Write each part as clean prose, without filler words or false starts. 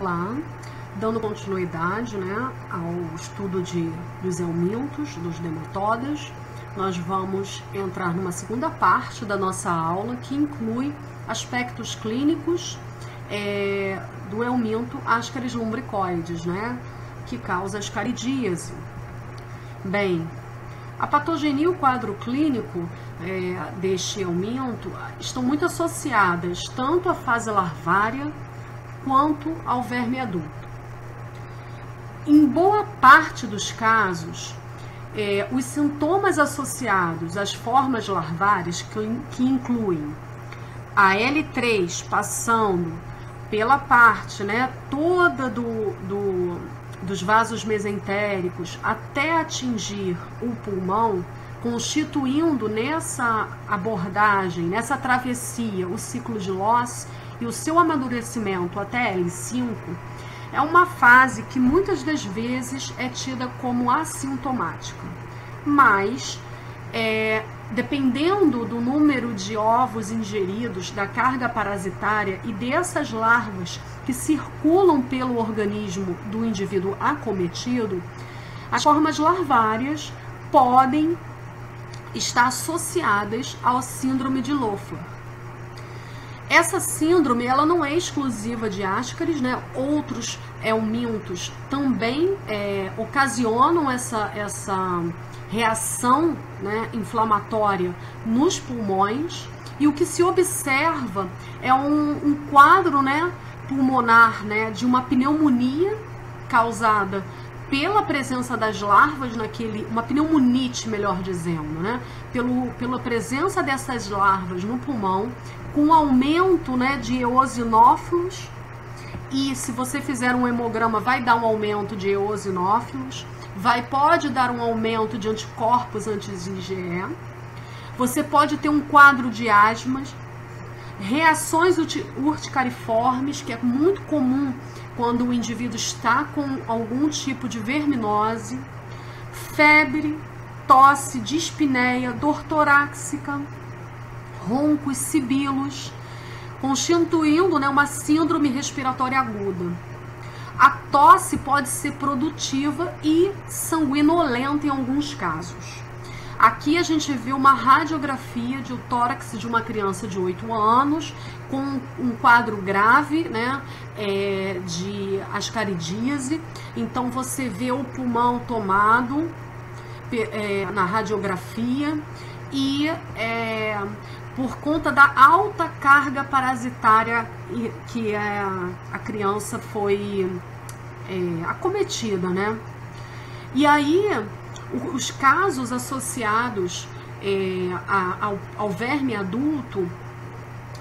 lá, dando continuidade, né, ao estudo dos eumintos, dos nematodas, nós vamos entrar numa segunda parte da nossa aula que inclui aspectos clínicos do euminto Ascaris lumbricoides, né, que causa ascaridíase. Bem, a patogenia e o quadro clínico deste euminto estão muito associadas tanto à fase larvária quanto ao verme adulto. Em boa parte dos casos, os sintomas associados às formas larvárias, que incluem a L3 passando pela parte, né, toda dos vasos mesentéricos até atingir o pulmão, constituindo nessa abordagem, nessa travessia, o ciclo de Loss e o seu amadurecimento até L5, é uma fase que muitas das vezes é tida como assintomática. Mas, dependendo do número de ovos ingeridos, da carga parasitária e dessas larvas que circulam pelo organismo do indivíduo acometido, as formas larvárias podem estar associadas ao síndrome de Loeffler. Essa síndrome, ela não é exclusiva de Ascaris, né? Outros eumintos também ocasionam essa reação, né, inflamatória nos pulmões, e o que se observa é um quadro, né, pulmonar, né, de uma pneumonia causada pela presença das larvas uma pneumonite, melhor dizendo, né, pela presença dessas larvas no pulmão, com aumento, né, de eosinófilos, e se você fizer um hemograma vai dar um aumento de eosinófilos, pode dar um aumento de anticorpos anti-IgE, você pode ter um quadro de asmas, reações urticariformes, que é muito comum quando o indivíduo está com algum tipo de verminose, febre, tosse, dispneia, dor torácica, roncos, sibilos, constituindo, né, uma síndrome respiratória aguda. A tosse pode ser produtiva e sanguinolenta em alguns casos. Aqui a gente vê uma radiografia de o tórax de uma criança de 8 anos com um quadro grave, né, de ascaridíase. Então você vê o pulmão tomado na radiografia e por conta da alta carga parasitária que a criança foi acometida, né? E aí, os casos associados ao verme adulto,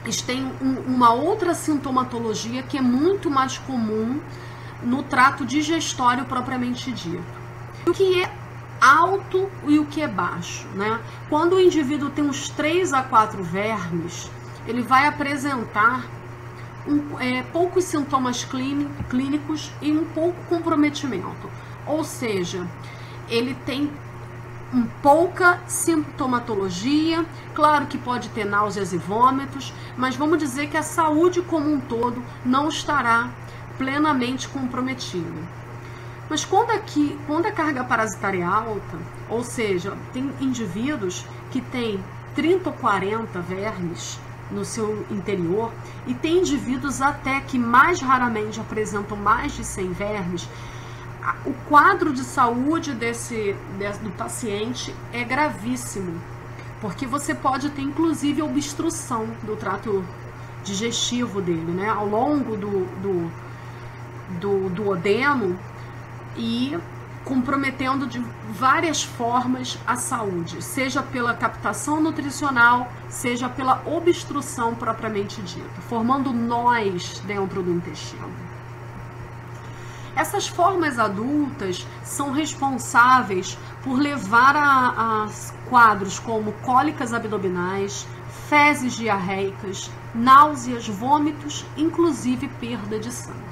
eles têm uma outra sintomatologia que é muito mais comum no trato digestório propriamente dito. O que é alto e o que é baixo, né? Quando o indivíduo tem uns 3 a 4 vermes, ele vai apresentar poucos sintomas clínicos e um pouco comprometimento. Ou seja, ele tem pouca sintomatologia, claro que pode ter náuseas e vômitos, mas vamos dizer que a saúde como um todo não estará plenamente comprometida. Mas quando a carga parasitária é alta, ou seja, tem indivíduos que têm 30 ou 40 vermes no seu interior, e tem indivíduos até que mais raramente apresentam mais de 100 vermes, o quadro de saúde do paciente é gravíssimo, porque você pode ter inclusive obstrução do trato digestivo dele, né, ao longo do duodeno, e comprometendo de várias formas a saúde, seja pela captação nutricional, seja pela obstrução propriamente dita, formando nós dentro do intestino. Essas formas adultas são responsáveis por levar a quadros como cólicas abdominais, fezes diarreicas, náuseas, vômitos, inclusive perda de sangue.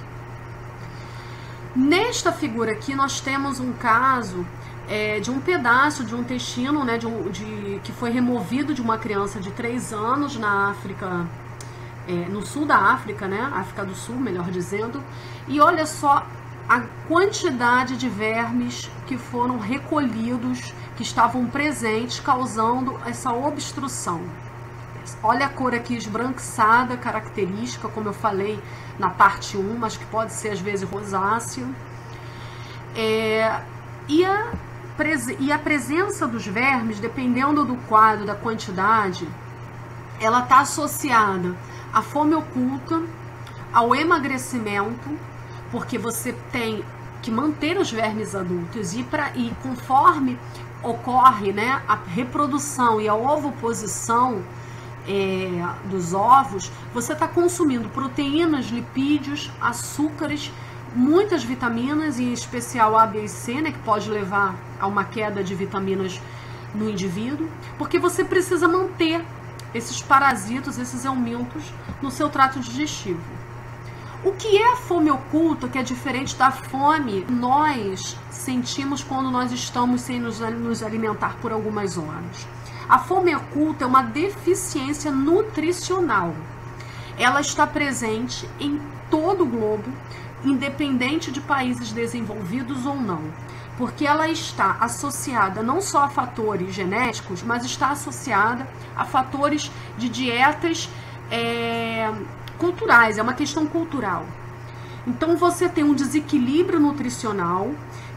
Nesta figura aqui nós temos um caso de um pedaço de um intestino, né, que foi removido de uma criança de 3 anos na África no sul da África, né? África do Sul, melhor dizendo. E olha só a quantidade de vermes que foram recolhidos, que estavam presentes, causando essa obstrução. Olha a cor aqui esbranquiçada, característica, como eu falei na parte 1, mas que pode ser às vezes rosácea. E a presença dos vermes, dependendo do quadro, da quantidade, ela está associada à fome oculta, ao emagrecimento, porque você tem que manter os vermes adultos e conforme ocorre, né, a reprodução e a ovoposição dos ovos, você está consumindo proteínas, lipídios, açúcares, muitas vitaminas, em especial A, B e C, né, que pode levar a uma queda de vitaminas no indivíduo, porque você precisa manter esses parasitos, esses aumentos no seu trato digestivo. O que é a fome oculta, que é diferente da fome que nós sentimos quando nós estamos sem nos alimentar por algumas horas? A fome oculta é uma deficiência nutricional. Ela está presente em todo o globo, independente de países desenvolvidos ou não, porque ela está associada não só a fatores genéticos, mas está associada a fatores de dietas culturais, é uma questão cultural. Então você tem um desequilíbrio nutricional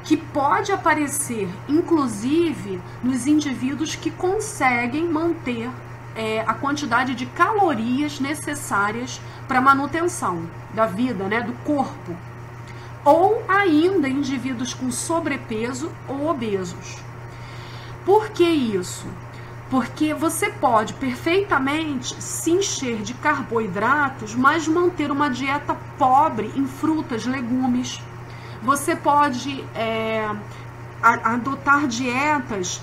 que pode aparecer, inclusive, nos indivíduos que conseguem manter a quantidade de calorias necessárias para a manutenção da vida, né, do corpo. Ou ainda indivíduos com sobrepeso ou obesos. Por que isso? Porque você pode perfeitamente se encher de carboidratos, mas manter uma dieta pobre em frutas, legumes. Você pode adotar dietas,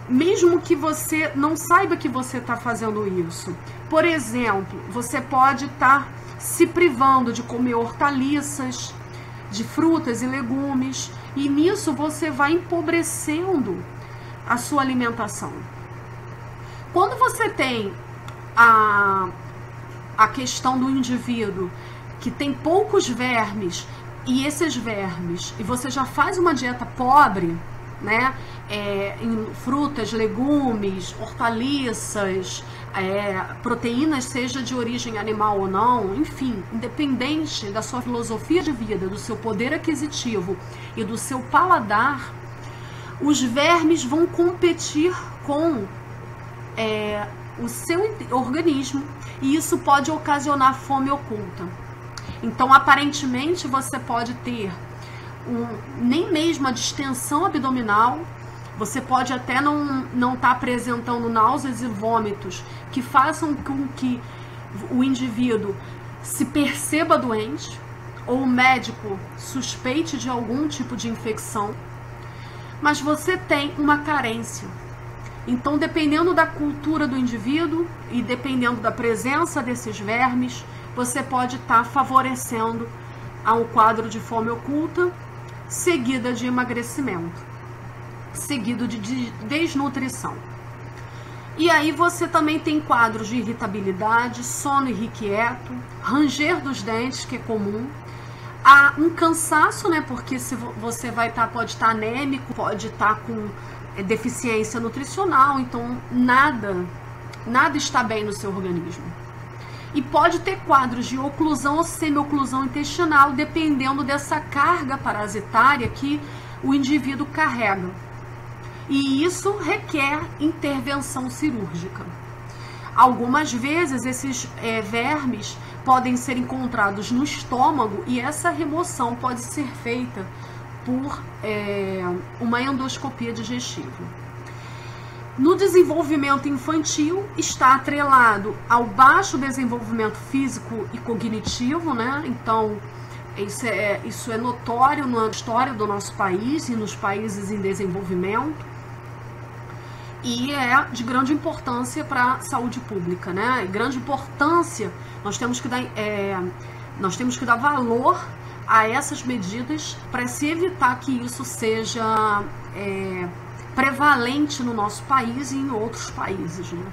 mesmo que você não saiba que você está fazendo isso. Por exemplo, você pode estar se privando de comer hortaliças, de frutas e legumes, e nisso você vai empobrecendo a sua alimentação. Quando você tem a questão do indivíduo que tem poucos vermes, e esses vermes, e você já faz uma dieta pobre, né, em frutas, legumes, hortaliças, proteínas, seja de origem animal ou não, enfim, independente da sua filosofia de vida, do seu poder aquisitivo e do seu paladar, os vermes vão competir com o seu organismo, e isso pode ocasionar fome oculta. Então, aparentemente, você pode ter nem mesmo a distensão abdominal, você pode até não estar apresentando náuseas e vômitos que façam com que o indivíduo se perceba doente, ou o médico suspeite de algum tipo de infecção, mas você tem uma carência. Então, dependendo da cultura do indivíduo e dependendo da presença desses vermes, você pode estar favorecendo a um quadro de fome oculta, seguida de emagrecimento, seguido de desnutrição. E aí você também tem quadros de irritabilidade, sono irrequieto, ranger dos dentes, que é comum, há um cansaço, né? Porque se você pode estar anêmico, pode estar com deficiência nutricional, então nada está bem no seu organismo. E pode ter quadros de oclusão ou semi-oclusão intestinal, dependendo dessa carga parasitária que o indivíduo carrega. E isso requer intervenção cirúrgica. Algumas vezes esses vermes podem ser encontrados no estômago, e essa remoção pode ser feita por uma endoscopia digestiva. No desenvolvimento infantil, está atrelado ao baixo desenvolvimento físico e cognitivo, né? Então, isso é notório na história do nosso país e nos países em desenvolvimento. E é de grande importância para a saúde pública, né? E grande importância, nós temos que dar valor a essas medidas para se evitar que isso seja prevalente no nosso país e em outros países, né?